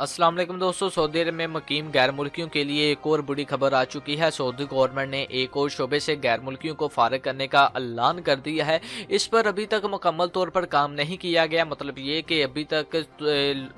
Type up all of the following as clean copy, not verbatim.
अस्सलाम वालेकुम दोस्तों, सऊदी अरब में मुकीम गैर मुल्कियों के लिए एक और बड़ी खबर आ चुकी है। सऊदी गवर्नमेंट ने एक और शोबे से गैर मुल्कियों को फारिग करने का ऐलान कर दिया है। इस पर अभी तक मुकम्मल तौर पर काम नहीं किया गया। मतलब ये कि अभी तक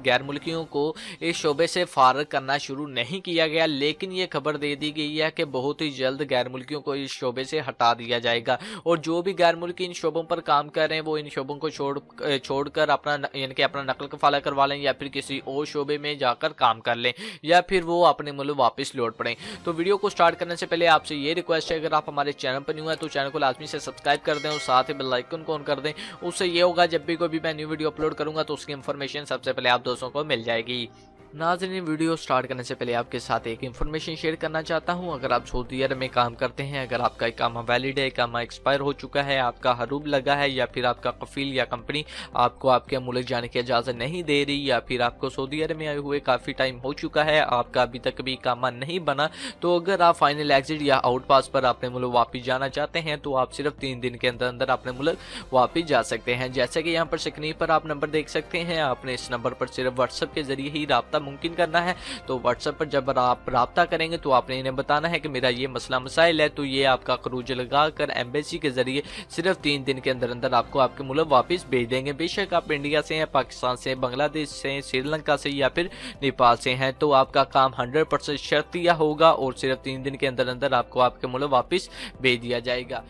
गैर मुल्कियों को इस शोबे से फारिग करना शुरू नहीं किया गया, लेकिन ये खबर दे दी गई है कि बहुत ही जल्द गैर मुल्कियों को इस शोबे से हटा दिया जाएगा। और जो भी गैर मुल्की इन शोबों पर काम कर रहे हैं वो इन शोबों को छोड़कर अपना यानी कि अपना नकल कफाला करवा लें, या फिर किसी और शोबे में जाकर काम कर लें, या फिर वो अपने मुल्क वापस लौट पड़ें। तो वीडियो को स्टार्ट करने से पहले आपसे ये रिक्वेस्ट है, अगर आप हमारे चैनल पर न्यू है तो चैनल को लाजमी से सब्सक्राइब कर दें और साथ ही बेल आइकन को ऑन कर दें। उससे ये होगा जब भी कोई भी मैं न्यू वीडियो अपलोड करूंगा तो उसकी इन्फॉर्मेशन सबसे पहले आप दोस्तों को मिल जाएगी। नाज़रीन, वीडियो स्टार्ट करने से पहले आपके साथ एक इन्फॉर्मेशन शेयर करना चाहता हूं। अगर आप सऊदी अरब में काम करते हैं, अगर आपका इकामा वैलिड है, इकामा एक्सपायर हो चुका है, आपका हरूब लगा है, या फिर आपका कफील या कंपनी आपको आपके मुल्क जाने की इजाज़त नहीं दे रही, या फिर आपको सऊदी अरब में आए हुए काफ़ी टाइम हो चुका है, आपका अभी तक भी इकामा नहीं बना, तो अगर आप फाइनल एग्जिट या आउट पास पर अपने मुल्क वापस जाना चाहते हैं तो आप सिर्फ 3 दिन के अंदर अंदर अपने मुल्क वापस जा सकते हैं। जैसे कि यहाँ पर स्क्रीन पर आप नंबर देख सकते हैं, आपने इस नंबर पर सिर्फ व्हाट्सएप के जरिए ही रब्ता मुमकिन करना है। तो व्हाट्सएप पर जब आप राब्ता करेंगे तो आपने इन्हें बताना है कि मेरा ये मसला मसाइल है, तो ये आपका खरूज लगाकर एम्बेसी के जरिए सिर्फ 3 दिन के अंदर अंदर आपको आपके मुल्क वापस भेज देंगे। बेशक आप इंडिया से हैं, पाकिस्तान से, बांग्लादेश से, श्रीलंका से या फिर नेपाल से हैं, तो आपका काम 100% शर्तिया होगा और सिर्फ 3 दिन के अंदर अंदर आपको आपके मुल्क वापस भेज दिया जाएगा।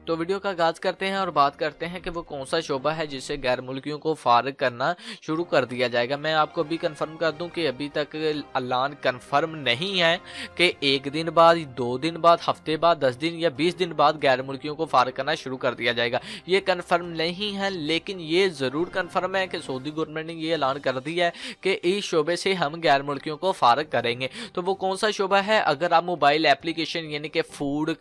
तो वीडियो का आगाज करते हैं और बात करते हैं कि वो कौन सा शोबा है जिससे गैर मुल्कियों को फारिग करना शुरू कर दिया जाएगा। मैं आपको अभी कंफर्म कर दूं कि अभी तक ऐलान कंफर्म नहीं है कि 1 दिन बाद, 2 दिन बाद, हफ्ते बाद, 10 दिन या 20 दिन बाद गैर मुल्कियों को फारिग करना शुरू कर दिया जाएगा। ये कंफर्म नहीं है, लेकिन ये ज़रूर कंफर्म है कि सऊदी गवर्नमेंट ने ये ऐलान कर दिया है कि इस शोबे से हम गैर मुल्कियों को फारिग करेंगे। तो वो कौन सा शोबा है? अगर आप मोबाइल एप्लीकेशन यानी कि फूड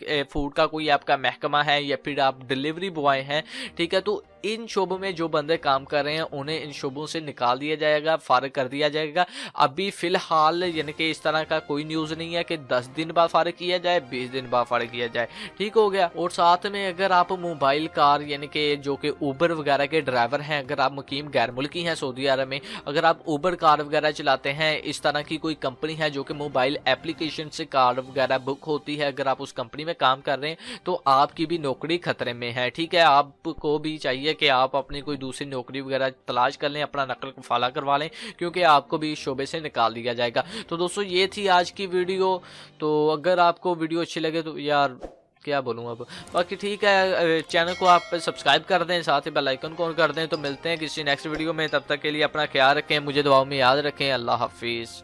का कोई आपका महकमा है, या फिर आप डिलीवरी बॉय हैं, ठीक है, तो इन शोबों में जो बंदे काम कर रहे हैं उन्हें इन शोबों से निकाल दिया जाएगा, फारिग कर दिया जाएगा। अभी फिलहाल यानी कि इस तरह का कोई न्यूज़ नहीं है कि 10 दिन बाद फारिग किया जाए, 20 दिन बाद फारिग किया जाए, ठीक हो गया। और साथ में अगर आप मोबाइल कार यानी कि जो कि ऊबर वगैरह के ड्राइवर हैं, अगर आप मुकीम गैर मुल्की हैं सऊदी अरब में, अगर आप ऊबर कार वगैरह चलाते हैं, इस तरह की कोई कंपनी है जो कि मोबाइल एप्लीकेशन से कार वगैरह बुक होती है, अगर आप उस कंपनी में काम कर रहे हैं तो आपकी भी नौकरी खतरे में है, ठीक है। आपको भी चाहिए कि आप अपनी कोई दूसरी नौकरी वगैरह तलाश कर लें, अपना नकल कफाला करवा लें, क्योंकि आपको भी इस शोबे से निकाल दिया जाएगा। तो दोस्तों, ये थी आज की वीडियो। तो अगर आपको वीडियो अच्छी लगे तो यार क्या बोलूँ अब, बाकी ठीक है, चैनल को आप सब्सक्राइब कर दें, साथ ही बेल आइकन को ऑन कर दें। तो मिलते हैं किसी नेक्स्ट वीडियो में, तब तक के लिए अपना ख्याल रखें, मुझे दुआओं में याद रखें। अल्लाह हाफिज़।